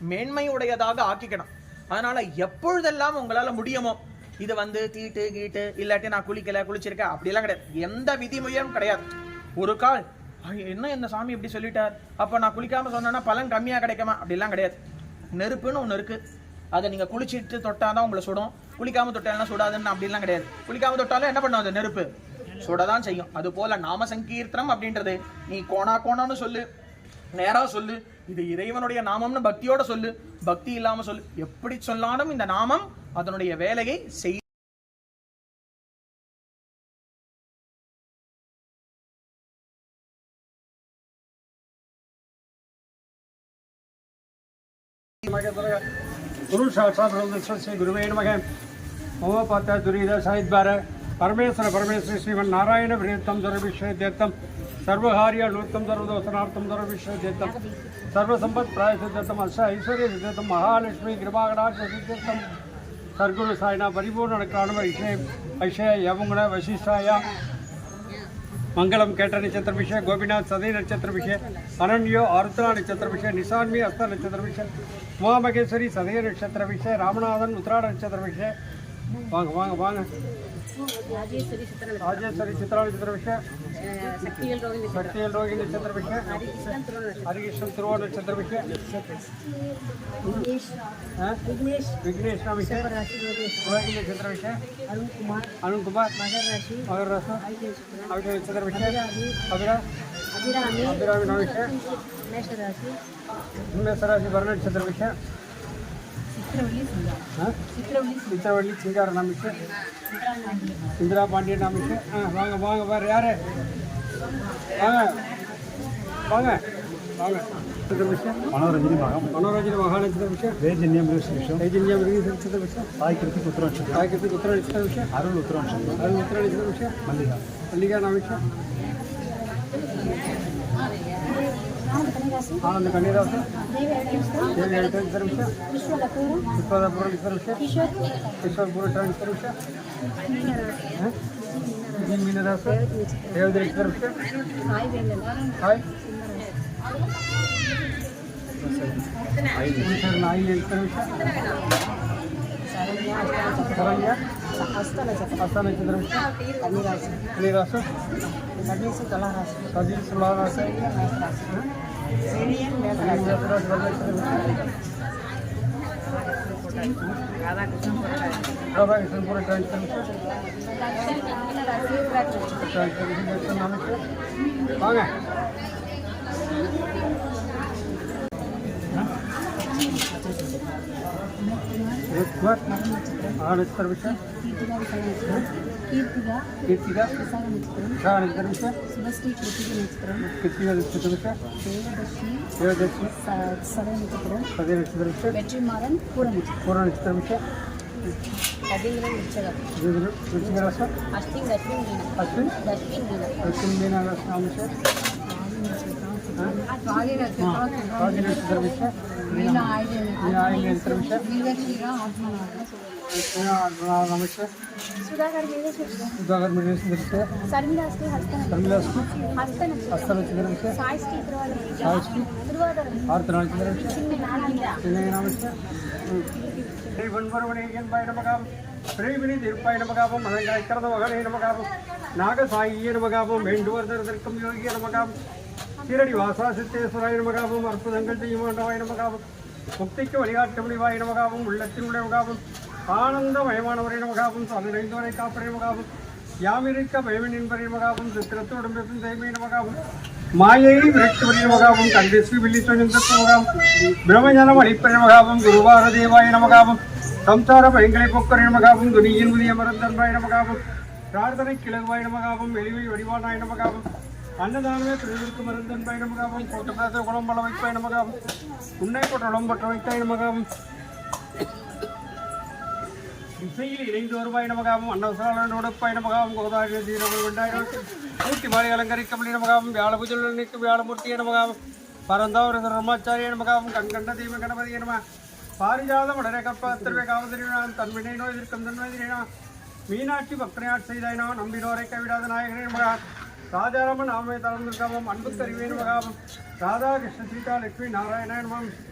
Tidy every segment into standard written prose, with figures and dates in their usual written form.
மேன்மை உடையதாக ஆக்கிக்கணும். அதனால எப்பொழுதெல்லாம் உங்களால முடியுமோ இது தீட்டு கீட்டு இல்லாட்டி நான் குளிச்சிருக்கேன் அப்படிலாம் கிடையாது. எந்த விதிமுறையும் கிடையாது. ஒரு கால் என்ன இந்த சாமி இப்படி சொல்லிட்டார், அப்ப நான் குளிக்காம சொன்னா பலன் கம்மியா கிடைக்குமா அப்படிலாம் கிடையாது. நெருப்புன்னு ஒண்ணு இருக்கு, அதை நீங்க குளிச்சுட்டு தொட்டாதான் உங்களை சுடும், குளிக்காம தொட்டாலும் சுடாதுன்னு அப்படிலாம் கிடையாது. குளிக்காம தொட்டாலும் என்ன பண்ணும், அது நெருப்பு சுடதான் செய்யும். அது போல நாம சங்கீர்த்தனம் அப்படின்றது நீ கோணான்னு சொல்லு, நேரா சொல்லு, இது இறைவனுடைய நாமம்னு பக்தியோட சொல்லு, பக்தி இல்லாம சொல்லு, எப்படி சொன்னாலும் இந்த நாமம் அதனுடைய வேலையை செய். गुरु साक्षात् श्री गुरुवे नमः। मम पात्र दुरीद साहिद्वार परमेश्वर श्रीमन्नारायण प्रीतम सर्वविषयतीर्थम सर्वहार्य नूतम सर्वदोषनार्थम सर्वविषयतीर्थम सर्वसंपत् प्रायसिद्धम हर्ष ऐश्वर्य सिद्धम महालक्ष्मी कृपाकटाक्ष सिद्धम सर्गुरु सायना परिपूर्ण अनुग्रहण ऐशय यमुगुण वशिष्ठाय मंगलम केट नक्षत्र विषय गोपीनाथ सदी नक्षत्र विषय अनन्यो आरुद्रा नक्षत्र विषय निशान्वी हस्त नक्षत्र विषय उमामहेश्वरी सदय नक्षत्र विषय रामनाथन उत्तरायण नक्षत्र विषय वांग वांग वांग राजेश्वरी चित्रा नक्षत्र विषय शक्तियल रोगी नक्षत्र विषय हरिकृष्ण तुरुव नक्षत्र विषय विघ्नेश विषय रोगी नक्षत्र विषय अरुण कुमार मकर राशि अविष नक्षत्र विषय अभिरामी विषय मेष राशि वर्ण नक्षत्र विषय चित्रवल्ली सिंगार नाम विषय इंदिरा पांडे नाम विषय वांग वांग बार यार वांग वांग वांग विषय मनोरंजन महानक्षत्र विषय वैजन्य नक्षत्र विषय साई कृति उत्तर नक्षत्र विषय अरुण उत्तर नक्षत्र विषय मल्लिका नाम विषय आनंद कन्या देवी नक्षत्र विषय विश्वपूर्ण नक्षत्र विषय ईश्वरपूर्ण नक्षत्र विषय मीन राशि देवदी नक्षत्र विषय हाय नाई नक्षत्र विषय शरण्य हस्त नक्षत्र विषय राशि सदीश तुला राशि राधाकृष्ण पूरे वांग नक्षत्र विषय कीर्तिका नक्षत्र विषय कृतिका नक्षत्र विषय देवदर्शी सदय नक्षत्र विषय वेट्रिमारन पूर्ण नक्षत्र विषय वृश्चिक राशि अश्विन मीना राशि नाम विषय नक्षत्र विषय मीना नक्षत्र विषय नमस्ते सुधाकर विषय शर्मिलास्ति हस्त नक्षत्र विषय सायस्ति आर्द्रा नक्षत्र विषय नमस्ते श्री वनवरवणेयन्बाय नमः श्री विनीतिरुपाय नमः मदंगायकरद वगणे नमः नागसायिये नमः वेण्डुवर्धनदर्कं योगिये नमः शिरडी वासा सिद्धेश्वराय नमः अर्पुदंगल जयमांडवाय नमः मुक्तिக்கு வழிகாட்டும்படிவாய் நமகாவும் உள்ளத்தினுடைய நமகாவும் ஆனந்தமயமானவரை நமகாவும் சாமிரைந்தவரை காப்பரை நமகாவும் யாமிருக்க பயவன் என்பரை நமகாவும் சித்திரத்தோடும் பேசும் தெய்மை நமகாவும் மாயை விரக்திபடி நமகாவும் கண்டேஸ்வரி வில்லித்தொழில் நமகாவும் பிரம்மஞானம் அளிப்பரை நமகாவும் குருவார தேவாய நமகாவும் சம்சார பயங்களை பொக்கரை நமகாவும் துணியின் உதய மரந்தன்பாய் நமகாவும் பிரார்த்தனை கிழகுவாய் நமகாவும் எளிவை வடிவானாய் நமகாவும் अन्नदानमे त्रिविरुक्क मरुंदन्बाय नमः कोटप्रास गुणम बल वैपाय नमः उन्नै कोटलम बट वैताय नमः இசையில் இணைந்து வருவாய் நமகாவும் அன்னவசராளன் உடப்பாய் நமகாவும் கோதாரிய தீரமல் வெண்டாயிரம் ஊட்டி மாலை அலங்கரிக்கமணி நமகாவும் வியாழ பூஜையில் நிற்கும் வியாழமூர்த்தியை நமகாவும் பரந்தாவர ரமாச்சாரிய நமகாவும் கண்கண்ட தெய்வ கணபதியை நம பாரிஜாத உடனே கற்பத்திற்வே காவதறினான் தன்வினை நோய் எதிர்க்கும் தன்வதினா மீனாட்சி பக்தனையாட் செய்தாயினா நம்பினோரை கைவிடாத நாயகனே நமகா ராஜாராமன் ஆமை தளர்ந்திருக்காவும் அன்புக்கு அறிவே நமகாவும் ராதா கிருஷ்ண சீதா லட்சுமி நாராயணன்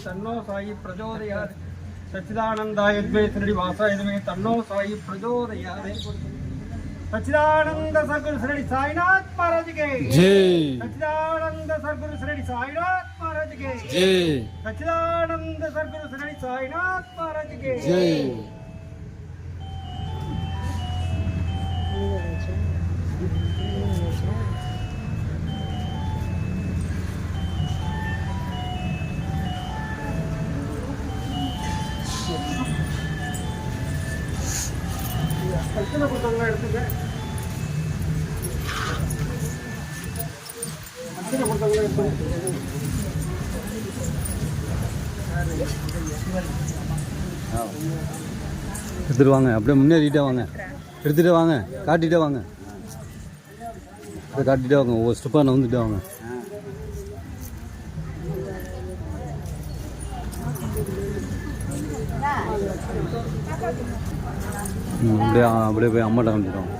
तन्नो साई प्रचोदयात् सच्चिदानंदाय द्वे श्रीनिवासाय द्वे तन्नो साई प्रचोदयात् सच्चिदानंद सद्गुरु श्री साईनाथ महाराज के जय सच्चिदानंद सद्गुरु श्री साईनाथ महाराज के जय सच्चिदानंद सद्गुरु श्री साईनाथ महाराज के जय கல்ச்சனை கொடுத்தாங்க கீழே கொடுத்தவங்களே இருக்கும். எடுத்துகிட்டு வாங்க, அப்படியே முன்னேறிட்டே வாங்க, எடுத்துகிட்டே வாங்க, காட்டிகிட்டே வாங்க, அதை காட்டிகிட்டே வாங்க, ஒவ்வொரு ஸ்டெப்பாக நான் வந்துட்டே வாங்க. அப்படியே போய் அம்மாட்ட வந்துட்டோம்.